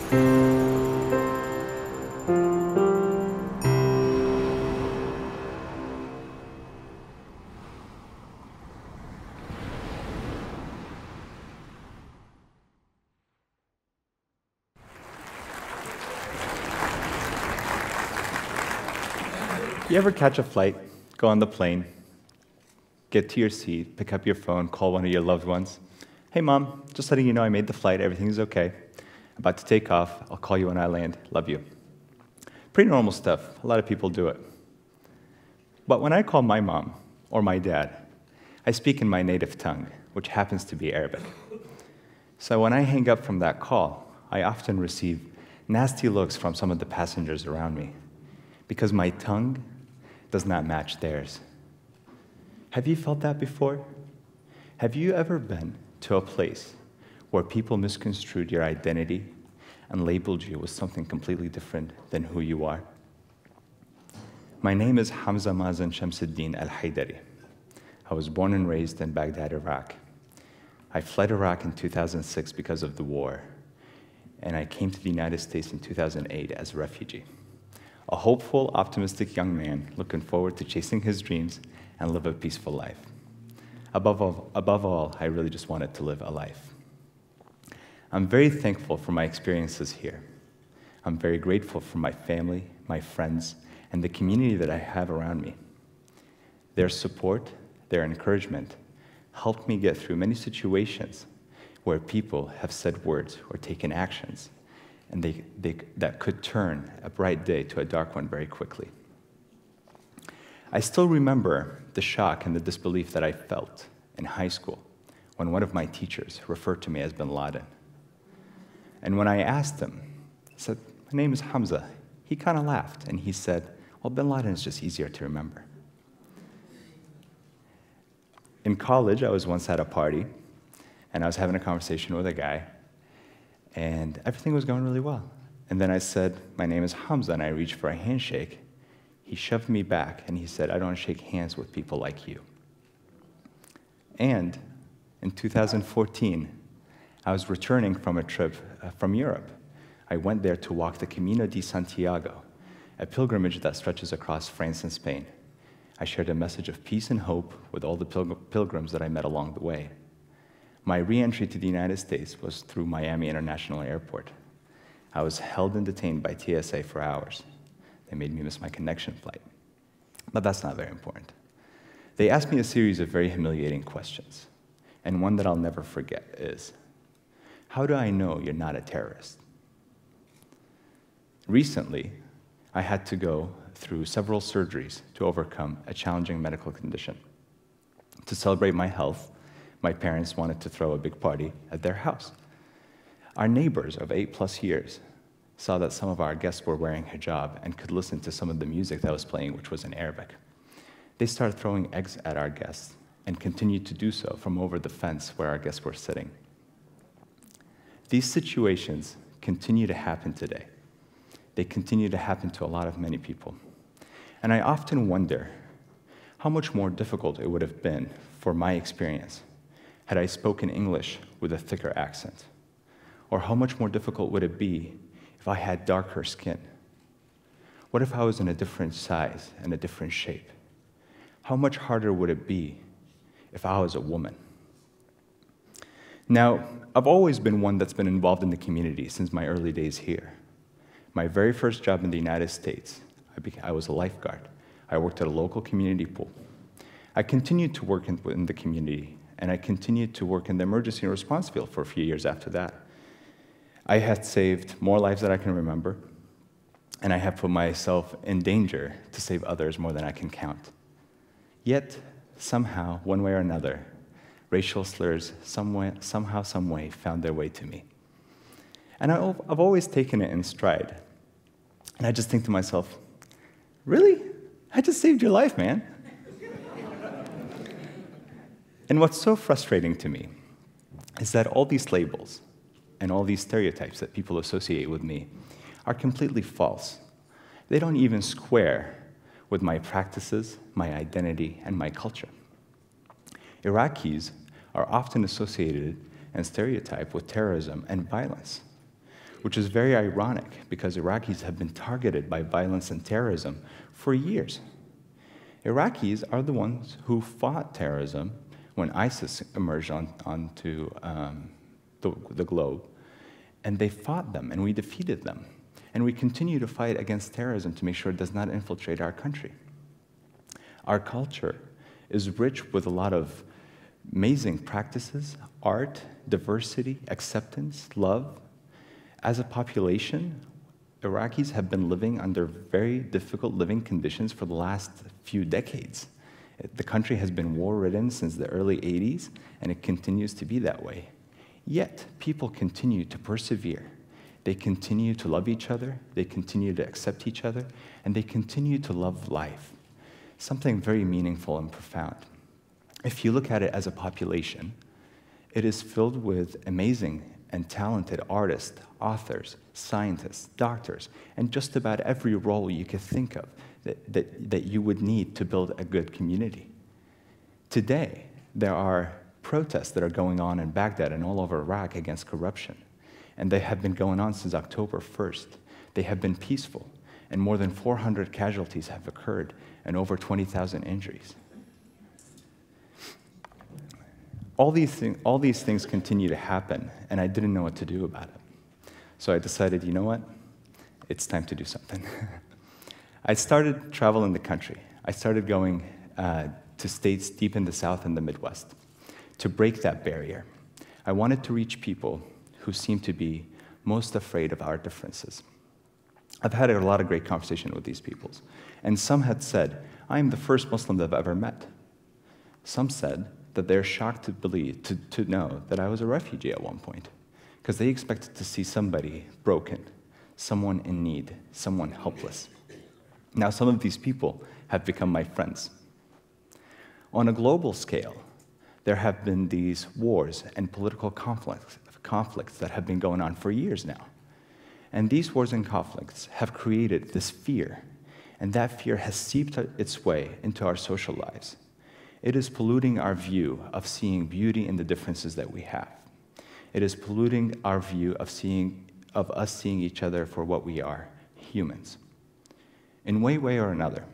You ever catch a flight, go on the plane, get to your seat, pick up your phone, call one of your loved ones? Hey, Mom, just letting you know I made the flight, everything's okay. About to take off, I'll call you when I land, love you. Pretty normal stuff, a lot of people do it. But when I call my mom or my dad, I speak in my native tongue, which happens to be Arabic. So when I hang up from that call, I often receive nasty looks from some of the passengers around me, because my tongue does not match theirs. Have you felt that before? Have you ever been to a place where people misconstrued your identity and labeled you with something completely different than who you are? My name is Hamza Mazen Shamsuddin al-Hadairi. I was born and raised in Baghdad, Iraq. I fled Iraq in 2006 because of the war, and I came to the United States in 2008 as a refugee. A hopeful, optimistic young man looking forward to chasing his dreams and live a peaceful life. Above all, I really just wanted to live a life. I'm very thankful for my experiences here. I'm very grateful for my family, my friends, and the community that I have around me. Their support, their encouragement, helped me get through many situations where people have said words or taken actions and that could turn a bright day to a dark one very quickly. I still remember the shock and the disbelief that I felt in high school when one of my teachers referred to me as bin Laden. And when I asked him, I said, "My name is Hamza," he kind of laughed and he said, "Well, bin Laden is just easier to remember." In college, I was once at a party and I was having a conversation with a guy, and everything was going really well. And then I said, "My name is Hamza," and I reached for a handshake. He shoved me back, and he said, "I don't shake hands with people like you." And in 2014, I was returning from a trip from Europe. I went there to walk the Camino de Santiago, a pilgrimage that stretches across France and Spain. I shared a message of peace and hope with all the pilgrims that I met along the way. My re-entry to the United States was through Miami International Airport. I was held and detained by TSA for hours. They made me miss my connection flight. But that's not very important. They asked me a series of very humiliating questions, and one that I'll never forget is, "How do I know you're not a terrorist?" Recently, I had to go through several surgeries to overcome a challenging medical condition. To celebrate my health, my parents wanted to throw a big party at their house. Our neighbors of 8+ years saw that some of our guests were wearing hijab and could listen to some of the music that was playing, which was in Arabic. They started throwing eggs at our guests and continued to do so from over the fence where our guests were sitting. These situations continue to happen today. They continue to happen to a lot of many people. And I often wonder how much more difficult it would have been for my experience had I spoken English with a thicker accent? Or how much more difficult would it be if I had darker skin? What if I was in a different size and a different shape? How much harder would it be if I was a woman? Now, I've always been one that's been involved in the community since my early days here. My very first job in the United States, I was a lifeguard. I worked at a local community pool. I continued to work in the community, and I continued to work in the emergency response field for a few years after that. I had saved more lives than I can remember, and I have put myself in danger to save others more than I can count. Yet, somehow, one way or another, racial slurs somehow, some way found their way to me. And I've always taken it in stride. And I just think to myself, really? I just saved your life, man. And what's so frustrating to me is that all these labels and all these stereotypes that people associate with me are completely false. They don't even square with my practices, my identity, and my culture. Iraqis are often associated and stereotyped with terrorism and violence. which is very ironic because Iraqis have been targeted by violence and terrorism for years. Iraqis are the ones who fought terrorism when ISIS emerged onto the globe, and they fought them, and we defeated them. And we continue to fight against terrorism to make sure it does not infiltrate our country. Our culture is rich with a lot of amazing practices, art, diversity, acceptance, love. As a population, Iraqis have been living under very difficult living conditions for the last few decades. The country has been war-ridden since the early 80s, and it continues to be that way. Yet, people continue to persevere. They continue to love each other, they continue to accept each other, and they continue to love life. Something very meaningful and profound. If you look at it as a population, it is filled with amazing and talented artists, authors, scientists, doctors, and just about every role you could think of that you would need to build a good community. Today, there are protests that are going on in Baghdad and all over Iraq against corruption. And they have been going on since October 1st. They have been peaceful, and more than 400 casualties have occurred and over 20,000 injuries. All these things continue to happen, and I didn't know what to do about it. So I decided, you know what? It's time to do something. I started traveling the country. I started going to states deep in the South and the Midwest to break that barrier. I wanted to reach people who seem to be most afraid of our differences. I've had a lot of great conversation with these peoples, and some had said, I am the first Muslim they've ever met. Some said that they're shocked to know that I was a refugee at one point, because they expected to see somebody broken, someone in need, someone helpless. Now, some of these people have become my friends. On a global scale, there have been these wars and political conflicts that have been going on for years now. And these wars and conflicts have created this fear, and that fear has seeped its way into our social lives. It is polluting our view of seeing beauty in the differences that we have. It is polluting our view of us seeing each other for what we are, humans. In one way or another,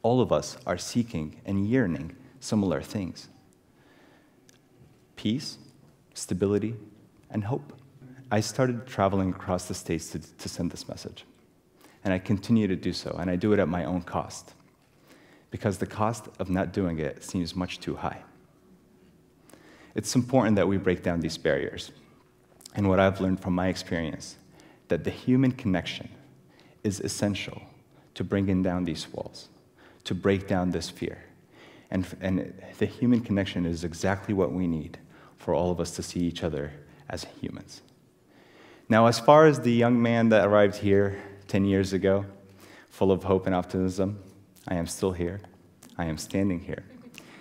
all of us are seeking and yearning similar things: peace, stability, and hope. I started traveling across the states to send this message. And I continue to do so, and I do it at my own cost, because the cost of not doing it seems much too high. It's important that we break down these barriers. And what I've learned from my experience, that the human connection is essential to bringing down these walls, to break down this fear. And the human connection is exactly what we need for all of us to see each other as humans. Now, as far as the young man that arrived here 10 years ago, full of hope and optimism, I am still here. I am standing here.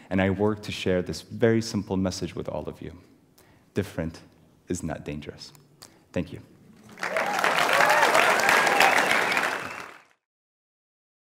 And I work to share this very simple message with all of you. Different is not dangerous. Thank you.